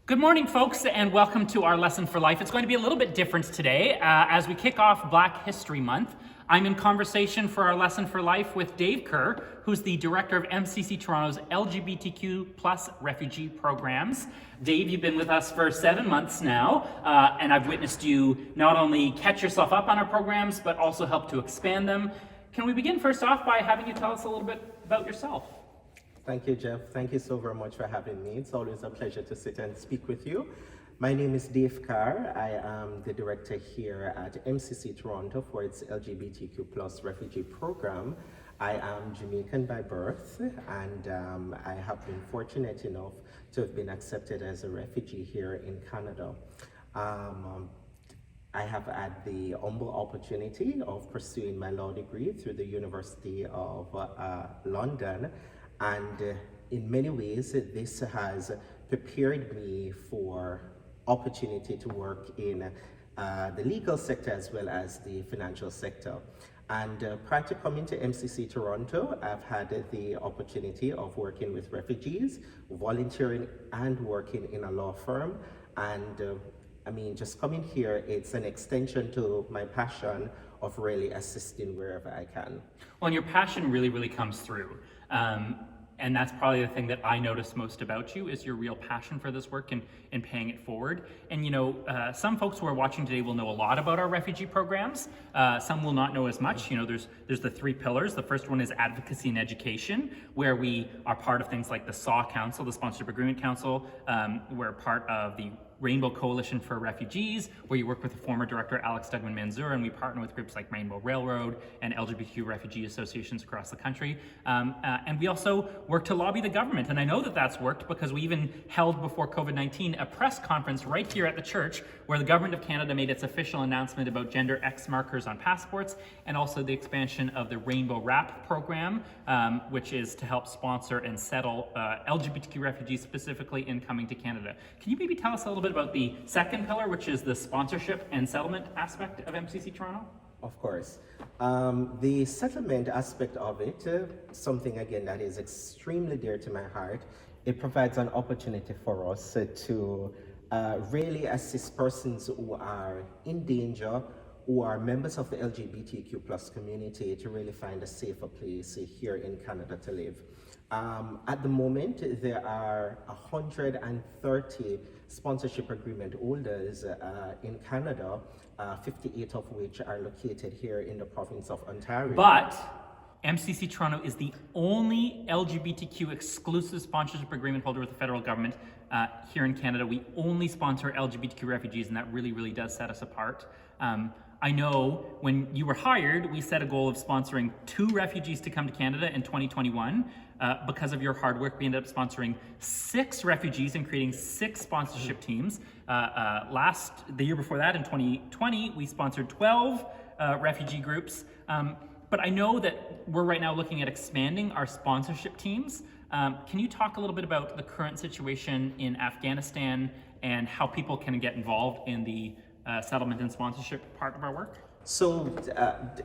Good morning, folks, and welcome to our Lesson for Life. It's going to be a little bit different today. As we kick off Black History Month, I'm in conversation for our Lesson for Life with Dave Kerr, who's the director of MCC Toronto's LGBTQ plus refugee programs. Dave, you've been with us for 7 months now, and I've witnessed you not only catch yourself up on our programs, but also help to expand them. Can we begin first off by having you tell us a little bit about yourself? Thank you, Jeff. Thank you so very much for having me. It's always a pleasure to sit and speak with you. My name is Dave Kerr. I am the director here at MCC Toronto for its LGBTQ plus refugee program. I am Jamaican by birth, and I have been fortunate enough to have been accepted as a refugee here in Canada. I have had the humble opportunity of pursuing my law degree through the University of London. And in many ways, this has prepared me for opportunity to work in the legal sector as well as the financial sector. And prior to coming to MCC Toronto, I've had the opportunity of working with refugees, volunteering and working in a law firm. And just coming here, it's an extension to my passion of really assisting wherever I can. Well, and your passion really comes through. And that's probably the thing that I notice most about you is your real passion for this work and paying it forward. And some folks who are watching today will know a lot about our refugee programs. Some will not know as much. There's the three pillars. The first one is Advocacy and Education, where we are part of things like the SAW Council, the Sponsorship Agreement Council. We're part of the Rainbow Coalition for Refugees, where you work with the former director Alex Stugman-Manzur, and we partner with groups like Rainbow Railroad and LGBTQ refugee associations across the country. And we also work to lobby the government, and I know that that's worked because we even held before COVID-19 a press conference right here at the church where the Government of Canada made its official announcement about gender X markers on passports, and also the expansion of the Rainbow Wrap program, which is to help sponsor and settle LGBTQ refugees specifically in coming to Canada. Can you maybe tell us a little bit about the second pillar, which is the sponsorship and settlement aspect of MCC Toronto? Of course. The settlement aspect of it, something again that is extremely dear to my heart. It provides an opportunity for us to really assist persons who are in danger, who are members of the LGBTQ plus community, to really find a safer place here in Canada to live. At the moment, there are 130 sponsorship agreement holders in Canada, 58 of which are located here in the province of Ontario. But MCC Toronto is the only LGBTQ exclusive sponsorship agreement holder with the federal government here in Canada. We only sponsor LGBTQ refugees, and that really does set us apart. I know when you were hired, we set a goal of sponsoring 2 refugees to come to Canada in 2021. Because of your hard work, we ended up sponsoring 6 refugees and creating 6 sponsorship teams. The year before that, in 2020, we sponsored 12 refugee groups. But I know that we're right now looking at expanding our sponsorship teams. Can you talk a little bit about the current situation in Afghanistan and how people can get involved in the settlement and sponsorship part of our work? So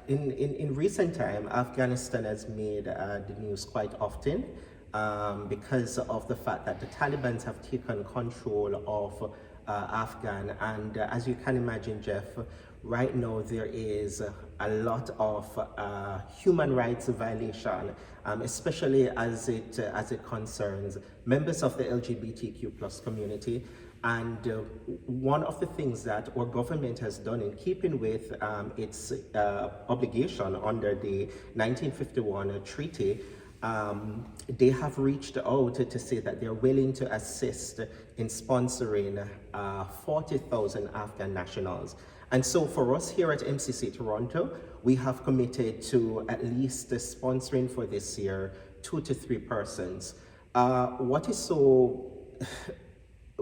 in recent time, Afghanistan has made the news quite often because of the fact that the Taliban have taken control of Afghan. And as you can imagine, Jeff, right now there is a lot of human rights violation, especially as it concerns members of the LGBTQ plus community. And one of the things that our government has done in keeping with its obligation under the 1951 treaty, they have reached out to say that they're willing to assist in sponsoring 40,000 Afghan nationals. And so for us here at MCC Toronto, we have committed to at least sponsoring for this year 2 to 3 persons.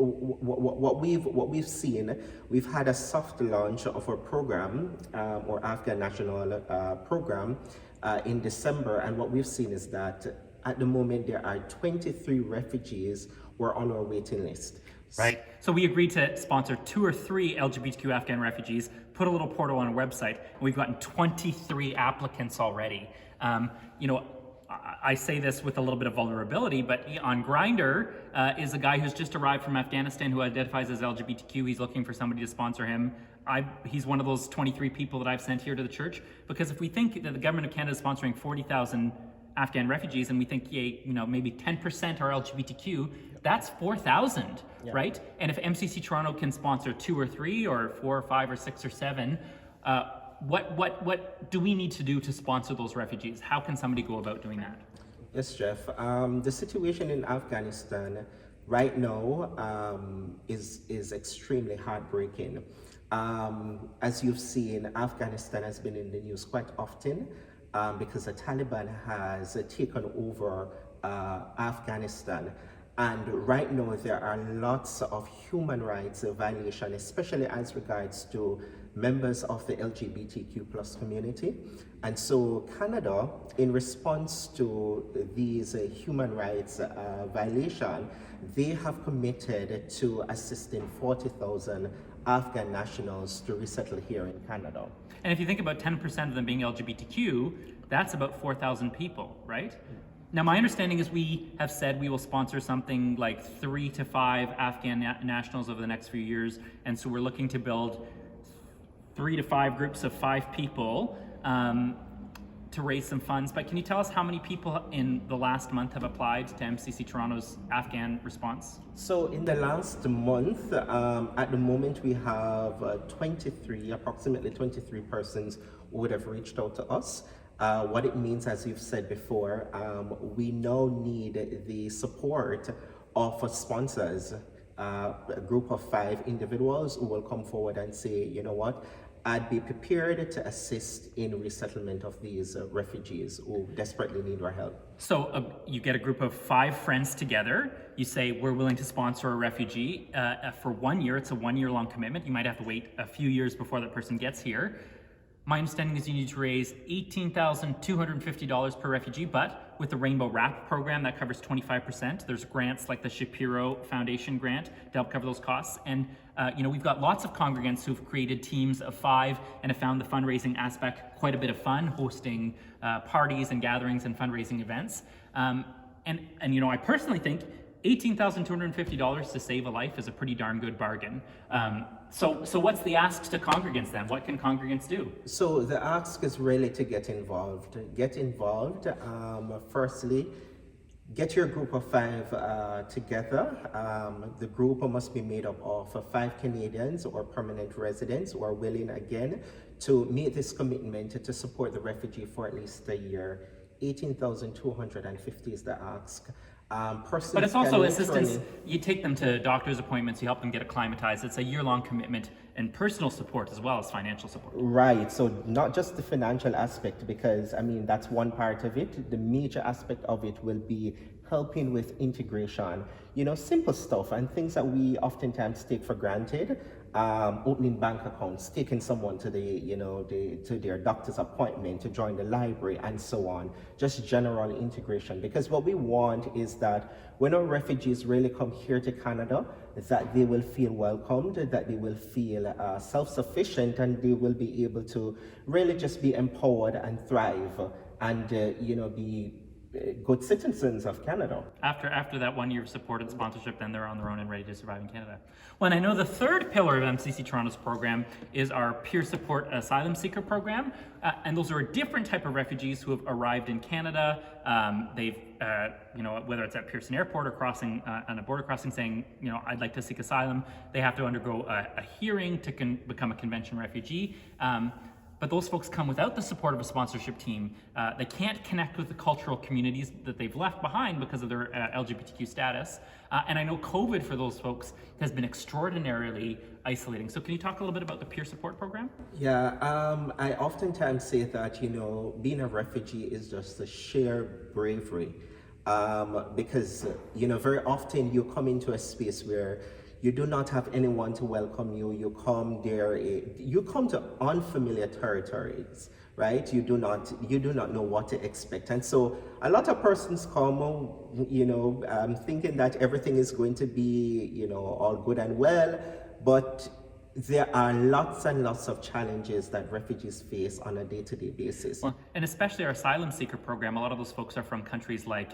What we've seen, we've had a soft launch of our program, or Afghan National program, in December, and what we've seen is that at the moment there are 23 refugees who are on our waiting list. Right. So we agreed to sponsor 2 or 3 LGBTQ Afghan refugees, put a little portal on our website, and we've gotten 23 applicants already. I say this with a little bit of vulnerability, but on Grindr is a guy who's just arrived from Afghanistan who identifies as LGBTQ. He's looking for somebody to sponsor him. He's one of those 23 people that I've sent here to the church, because if we think that the government of Canada is sponsoring 40,000 Afghan refugees, and we think, maybe 10% are LGBTQ, that's 4,000, right? And if MCC Toronto can sponsor 2 or 3 or 4 or 5 or 6 or 7, what do we need to do to sponsor those refugees? How can somebody go about doing that? Yes, Jeff. The situation in Afghanistan right now is extremely heartbreaking. As you've seen, Afghanistan has been in the news quite often because the Taliban has taken over Afghanistan. And right now there are lots of human rights violations, especially as regards to members of the LGBTQ plus community. And so Canada, in response to these human rights violations, they have committed to assisting 40,000 Afghan nationals to resettle here in Canada. And if you think about 10% of them being LGBTQ, that's about 4,000 people, right? Now, my understanding is we have said we will sponsor something like 3 to 5 Afghan nationals over the next few years. And so we're looking to build 3 to 5 groups of 5 people to raise some funds. But can you tell us how many people in the last month have applied to MCC Toronto's Afghan response? So in the last month, at the moment we have approximately 23 persons who would have reached out to us. What it means, as you've said before, we now need the support of sponsors, a group of 5 individuals who will come forward and say, you know what, I'd be prepared to assist in resettlement of these refugees who desperately need our help. So you get a group of 5 friends together. You say, we're willing to sponsor a refugee for 1 year. It's a 1-year-long commitment. You might have to wait a few years before that person gets here. My understanding is you need to raise $18,250 per refugee, but with the Rainbow Wrap program, that covers 25%. There's grants like the Shapiro Foundation grant to help cover those costs. And we've got lots of congregants who've created teams of 5 and have found the fundraising aspect quite a bit of fun, hosting parties and gatherings and fundraising events. I personally think $18,250 to save a life is a pretty darn good bargain. So what's the ask to congregants then? What can congregants do? So the ask is really to get involved. Get involved. Firstly, get your group of 5 together. The group must be made up of 5 Canadians or permanent residents who are willing again to make this commitment to support the refugee for at least a year. $18,250 is the ask. But it's also assistance. You take them to doctor's appointments, you help them get acclimatized. It's a year-long commitment and personal support as well as financial support. Right, so not just the financial aspect, because that's one part of it. The major aspect of it will be helping with integration, simple stuff and things that we oftentimes take for granted. Opening bank accounts, taking someone to to their doctor's appointment, to join the library, and so on. Just general integration, because what we want is that when our refugees really come here to Canada, that they will feel welcomed, that they will feel self-sufficient, and they will be able to really just be empowered and thrive, and be good citizens of Canada. After that 1 year of support and sponsorship, then they're on their own and ready to survive in Canada. Well, and I know the third pillar of MCC Toronto's program is our peer support asylum seeker program. And those are a different type of refugees who have arrived in Canada. They've, whether it's at Pearson Airport or crossing on a border crossing saying, I'd like to seek asylum, they have to undergo a hearing to become a convention refugee. But those folks come without the support of a sponsorship team. They can't connect with the cultural communities that they've left behind because of their LGBTQ status. And I know COVID for those folks has been extraordinarily isolating. So can you talk a little bit about the peer support program? Yeah, I oftentimes say that, being a refugee is just a sheer bravery. Because, very often you come into a space where you do not have anyone to welcome you. You come to unfamiliar territories, right? You do not know what to expect. And so a lot of persons come, thinking that everything is going to be, all good and well, but There are lots and lots of challenges that refugees face on a day-to-day basis. Well, and especially our asylum seeker program, a lot of those folks are from countries like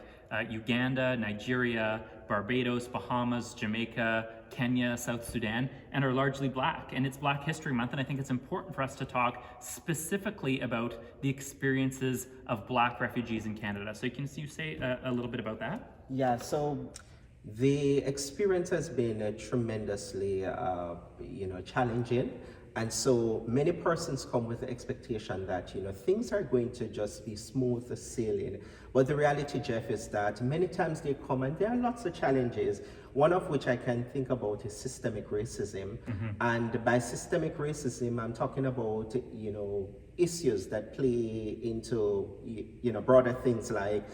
Uganda, Nigeria, Barbados, Bahamas, Jamaica, Kenya, South Sudan, and are largely Black. And it's Black History Month, and I think it's important for us to talk specifically about the experiences of Black refugees in Canada. So can you say a little bit about that? Yeah, so the experience has been tremendously, challenging. And so many persons come with the expectation that, things are going to just be smooth sailing. But the reality, Jeff, is that many times they come and there are lots of challenges. One of which I can think about is systemic racism. And by systemic racism, I'm talking about, issues that play into, broader things like,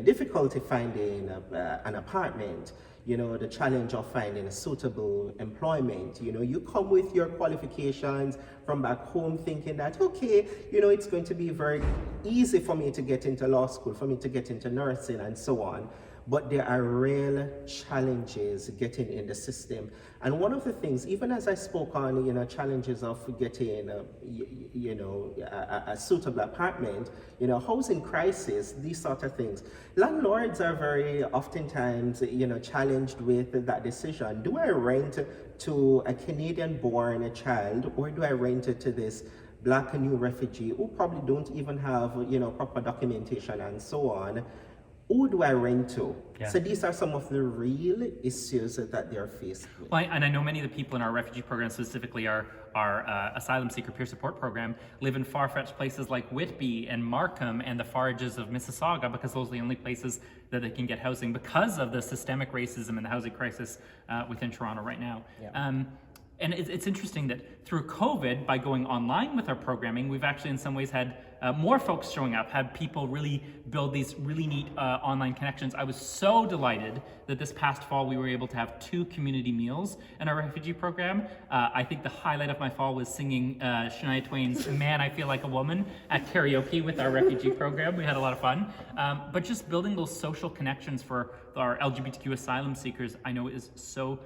difficulty finding an apartment, the challenge of finding a suitable employment. You come with your qualifications from back home thinking that, okay, it's going to be very easy for me to get into law school, for me to get into nursing and so on. But there are real challenges getting in the system. And one of the things, even as I spoke on, challenges of getting, a suitable apartment, housing crisis, these sort of things. Landlords are very oftentimes, challenged with that decision. Do I rent to a Canadian-born child, or do I rent it to this Black new refugee who probably don't even have, proper documentation and so on? Who do I rent to? Yeah. So these are some of the real issues that they're faced with. Well, and I know many of the people in our refugee program, specifically our asylum seeker peer support program, live in far-fetched places like Whitby and Markham and the far edges of Mississauga, because those are the only places that they can get housing because of the systemic racism and the housing crisis within Toronto right now. Yeah. And it's interesting that through COVID, by going online with our programming, we've actually in some ways had more folks showing up, had people really build these really neat online connections. I was so delighted that this past fall we were able to have 2 community meals in our refugee program. I think the highlight of my fall was singing Shania Twain's Man, I Feel Like a Woman at karaoke with our refugee program. We had a lot of fun. But just building those social connections for our LGBTQ asylum seekers, I know is so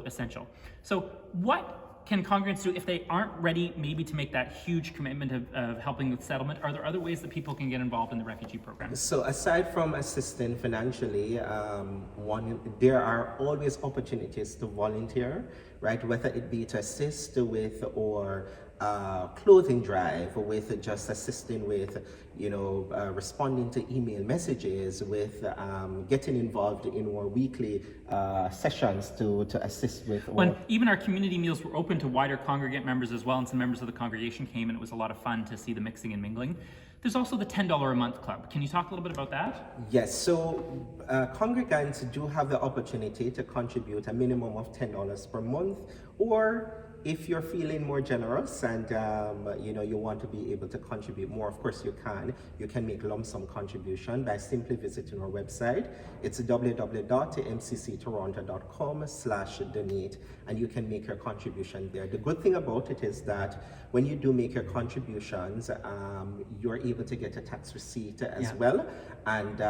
essential. So what can congregants do if they aren't ready maybe to make that huge commitment of helping with settlement? Are there other ways that people can get involved in the refugee program? So aside from assisting financially, there are always opportunities to volunteer, right? Whether it be to assist with or clothing drive, with just assisting with, responding to email messages, with getting involved in our weekly sessions to assist with. When even our community meals were open to wider congregant members as well, and some members of the congregation came, and it was a lot of fun to see the mixing and mingling. There's also the $10 a month club. Can you talk a little bit about that? Yes, so congregants do have the opportunity to contribute a minimum of $10 per month, or if you're feeling more generous and you want to be able to contribute more, of course you can. You can make lump sum contribution by simply visiting our website. It's www.mcctoronto.com/donate, and you can make your contribution there. The good thing about it is that when you do make your contributions, you're able to get a tax receipt as well, and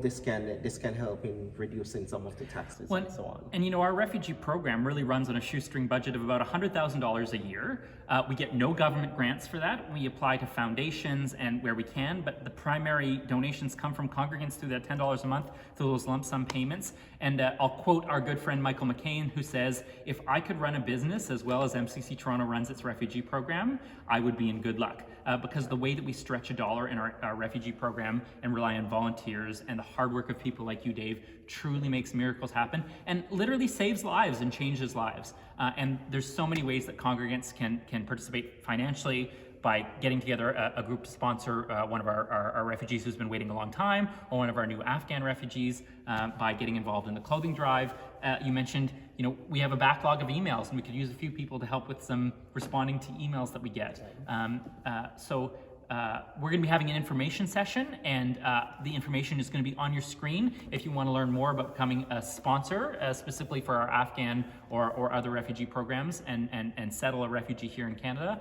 this can help in reducing some of the taxes and so on. And our refugee program really runs on a shoestring budget of about $100,000 a year. We get no government grants for that. We apply to foundations and where we can, but the primary donations come from congregants through that $10 a month, through those lump sum payments. And I'll quote our good friend Michael McCain, who says, "If I could run a business as well as MCC Toronto runs its refugee program, I would be in good luck." Because the way that we stretch a dollar in our refugee program and rely on volunteers and the hard work of people like you, Dave, truly makes miracles happen and literally saves lives and changes lives. And there's so many ways that congregants can participate financially, by getting together a group to sponsor one of our refugees who's been waiting a long time, or one of our new Afghan refugees, by getting involved in the clothing drive. You mentioned, we have a backlog of emails, and we could use a few people to help with some responding to emails that we get. We're going to be having an information session, and the information is going to be on your screen if you want to learn more about becoming a sponsor, specifically for our Afghan or other refugee programs, and settle a refugee here in Canada.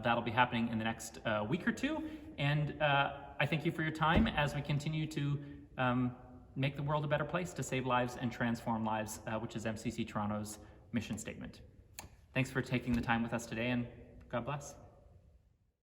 That'll be happening in the next week or two. And I thank you for your time as we continue to make the world a better place, to save lives and transform lives, which is MCC Toronto's mission statement. Thanks for taking the time with us today, and God bless.